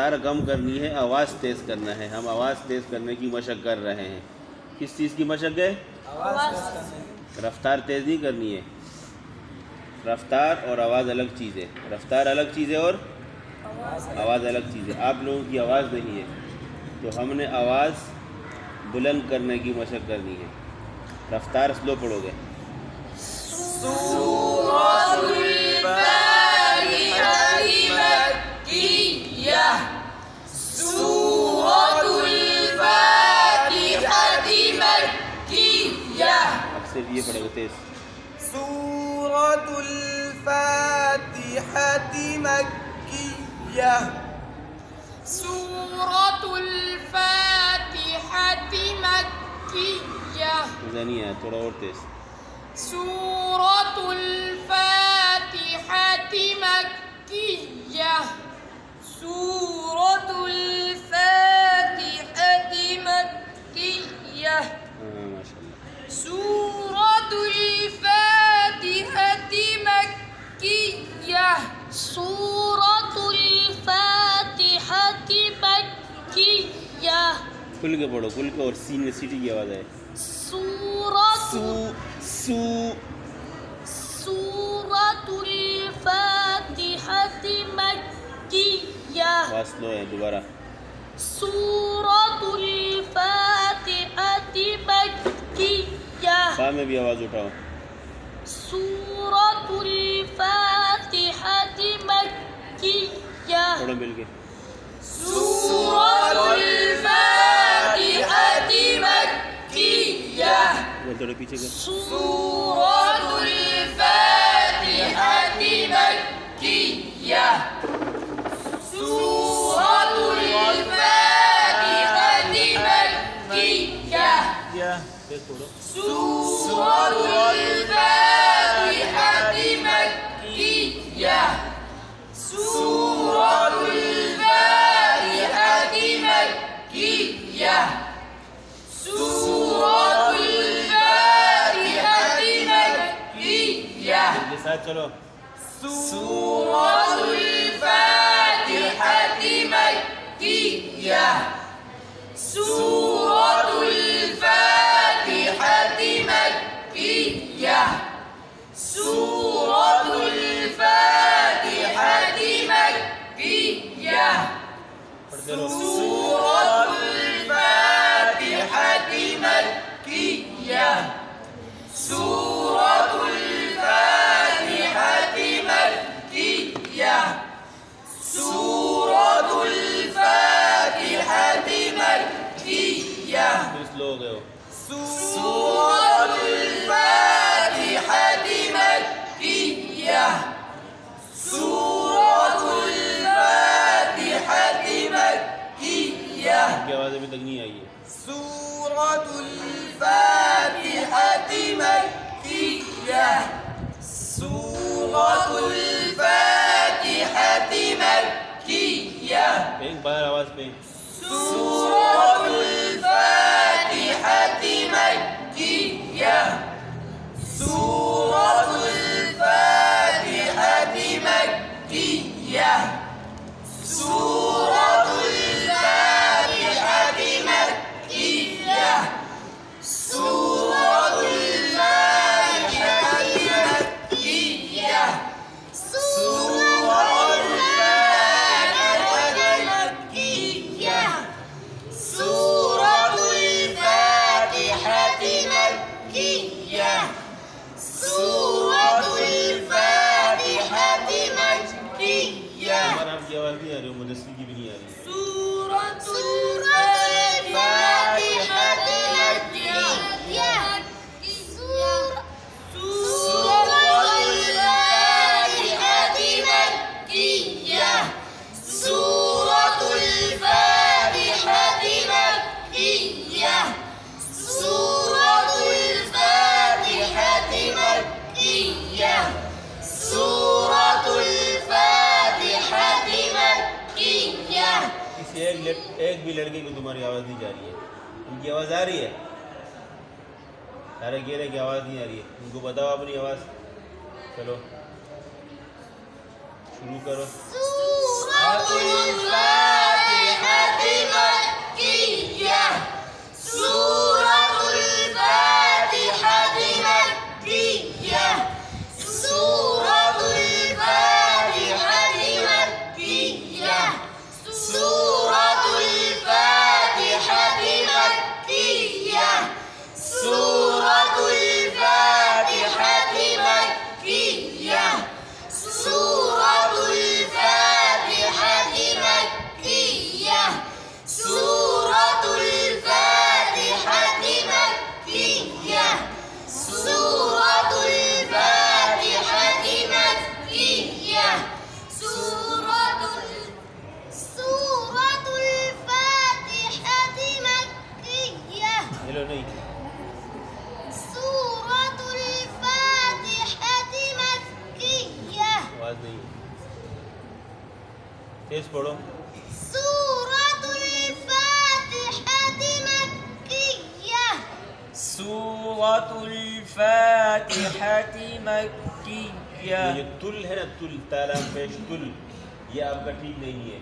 रफ्तार कम करनी है, आवाज़ तेज़ करना है। हम आवाज़ तेज़ करने की मशक कर रहे हैं। किस चीज़ की मशक है? रफ्तार तेज़ नहीं करनी है। रफ्तार और आवाज़ अलग चीज़ है। रफ्तार अलग चीज़ है और आवाज़ अलग चीज़ है। आप लोगों की आवाज़ नहीं है, तो हमने आवाज़ बुलंद करने की मशक करनी है। रफ्तार स्लो पढ़ोगे। सिर्फ ये पढ़ोगे तेज। सूरतुल फातिहति मक्किय्या। सूरतुल फातिहति मक्किय्या। मज़ा नहीं आया, थोड़ा और तेज। सूरतुल फातिहति मक्किय्या। सूरतुल फातिहति मक्किय्या। माशाल्लाह। सूरतुल फातिहति मक्किय्या। सूरतुल फातिहति मक्किय्या। खुल के पढ़ो, खुल के, और सीने सीटी की आवाज़ आए। सूरतुल फातिहति मक्किय्या। आवाज़ स्लो है, दोबारा। सूरतुल फातिहति मक्किय्या। फा में भी आवाज़ उठाओ। सूरतुल फातिहति मक्किय्या। पढ़ो मिल के। सूरतुल फातिहति मक्किय्या। थोड़े पीछे कर। सूरतुल फातिहति मक्किय्या। सूरतुल फातिहति मक्किय्या। सूरतुल फातिहति मक्किय्या। सूरतुल फातिहति मक्किय्या। सूरतुल फातिहति मक्किय्या। के साथ चलो। सूरतुल फातिहति मक्किय्या। सूरतुल फातिहति मक्किय्या। सूरतुल फातिहति मक्किय्या। सूरतुल फातिहति मक्किय्या। सूरतुल फातिहति मक्किय्या। सूरतुल फातिहति मक्किय्या। स्लो हो गए हो। सूरतुल फातिहति मक्किय्या। सूरतुल फातिहति मक्किय्या। की आवाज़ अभी तक नहीं आई है। सूरतुल फातिहति मक्किय्या। सूरतुल फातिहति मक्किय्या। एक बार आवाज़ पे। सूरतुल फातिहति मक्किय्या। सूरतुल फातिहति मक्किय्या। सूरतुल फातिहति मक्किय्या। सूरतुल फातिहति मक्किय्या। सूरतुल फातिहति मक्किय्या। सूरतुल फातिहति मक्किय्या। सूरतुल फातिहति मक्किय्या। आपकी आवाज़ नहीं आ रही, मुदस्सिर की भी नहीं आ रही। सूरतुल फातिहति मक्किय्या। सूरतुल फातिहति मक्किय्या। सूरतुल फातिहति मक्किय्या। सूरतुल फातिहति मक्किय्या। सूरतुल फातिहति मक्किय्या। किसी एक भी लड़के को तुम्हारी आवाज़ नहीं जा रही है। उनकी आवाज़ आ रही है? सारे कह रहे कि आवाज़ नहीं आ रही है। उनको बताओ अपनी आवाज़। चलो शुरू करो। सूरतुल तेज़ पढ़ो। सूरतुल फातिहति मक्किय्या। सूरतुल फातिहति मक्किय्या। ये तुल है ना, तुल तालाम पेश तुल, ये आपका ठीक नहीं है।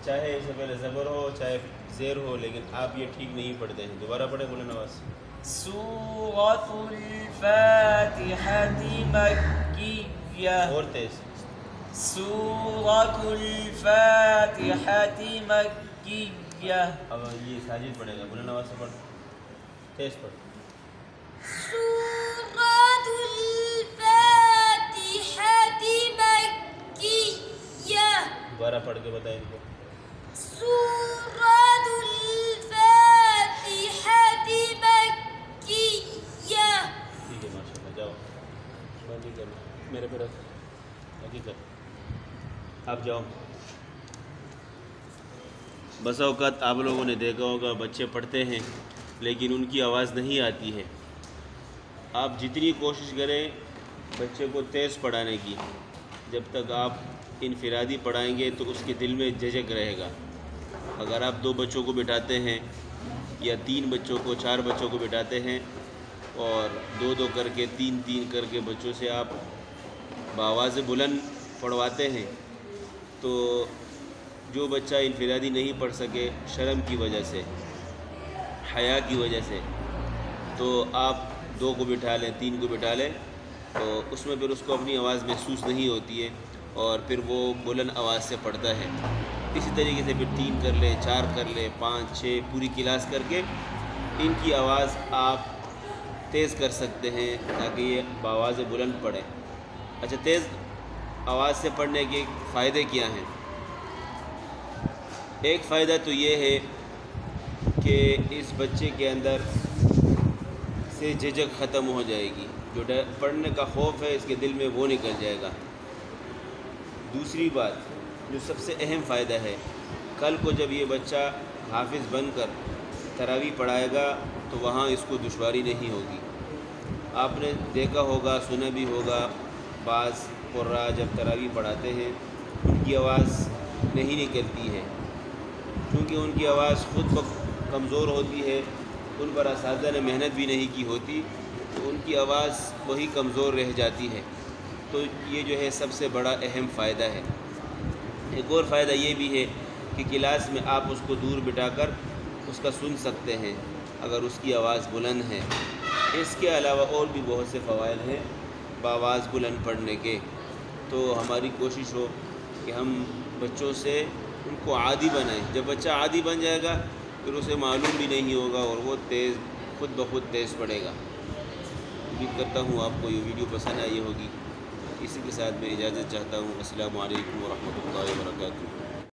चाहे इससे पहले ज़बर हो चाहे ज़ेर हो, लेकिन आप ये ठीक नहीं पढ़ते हैं। दोबारा पढ़े बोले नवाज। सूरतुल फातिहति मक्किय्या। और तेज़। सूरतुल फातिहति मक्किय्या। अब ये साजिद पढ़ेगा, बोले नवाज से पढ़, तेज़ पढ़। सूरतुल फातिहति मक्किय्या। दोबारा पढ़ के बताएं इनको। सूरतुल फातिहति मक्किय्या। ठीक है माशाल्लाह, जाओ बंदी कर लो, मेरे पे रख, हकीकत आप जाओ। बसा औक़ात आप लोगों ने देखा होगा बच्चे पढ़ते हैं लेकिन उनकी आवाज़ नहीं आती है। आप जितनी कोशिश करें बच्चे को तेज़ पढ़ाने की, जब तक आप इनफिरादी पढ़ाएंगे तो उसके दिल में झिझक रहेगा। अगर आप 2 बच्चों को बिठाते हैं या 3 बच्चों को 4 बच्चों को बिठाते हैं और 2-2 करके 3-3 करके बच्चों से आप बावाज़ बुलंद पढ़वाते हैं, तो जो बच्चा इनफिरादी नहीं पढ़ सके शर्म की वजह से, हया की वजह से, तो आप 2 को बिठा लें 3 को बिठा लें, तो उसमें फिर उसको अपनी आवाज़ महसूस नहीं होती है और फिर वो बुलंद आवाज़ से पढ़ता है। इसी तरीके से फिर 3 कर ले, 4 कर ले, 5, 6 पूरी क्लास करके इनकी आवाज़ आप तेज़ कर सकते हैं ताकि ये बावाज़ बुलंद पढ़ें। अच्छा, तेज़ आवाज़ से पढ़ने के फ़ायदे क्या हैं? एक फ़ायदा तो ये है कि इस बच्चे के अंदर से झिझक ख़त्म हो जाएगी, जो पढ़ने का खौफ है इसके दिल में वो निकल जाएगा। दूसरी बात जो सबसे अहम फ़ायदा है, कल को जब ये बच्चा हाफिज़ बनकर तरावी पढ़ाएगा तो वहाँ इसको दुश्वारी नहीं होगी। आपने देखा होगा, सुना भी होगा, बाज़ कुर्रा जब तरावी पढ़ाते हैं उनकी आवाज़ नहीं निकलती है, क्योंकि उनकी आवाज़ खुद ब कमज़ोर होती है, उन पर असातिज़ा ने मेहनत भी नहीं की होती, तो उनकी आवाज़ वही कमज़ोर रह जाती है। तो ये जो है सबसे बड़ा अहम फ़ायदा है। एक और फ़ायदा ये भी है कि क्लास में आप उसको दूर बिठाकर उसका सुन सकते हैं अगर उसकी आवाज़ बुलंद है। इसके अलावा और भी बहुत से फ़वाइद हैं बावाज़ बुलंद पढ़ने के। तो हमारी कोशिश हो कि हम बच्चों से उनको आदी बनाएं। जब बच्चा आदी बन जाएगा फिर उसे मालूम भी नहीं होगा और वो तेज़ खुद ब खुद तेज़ पढ़ेगा। उम्मीद करता हूँ आपको ये वीडियो पसंद आई होगी। इसी के साथ मैं इजाज़त चाहता हूँ। अस्सलामु अलैकुम व रहमतुल्लाहि व बरकातुहू।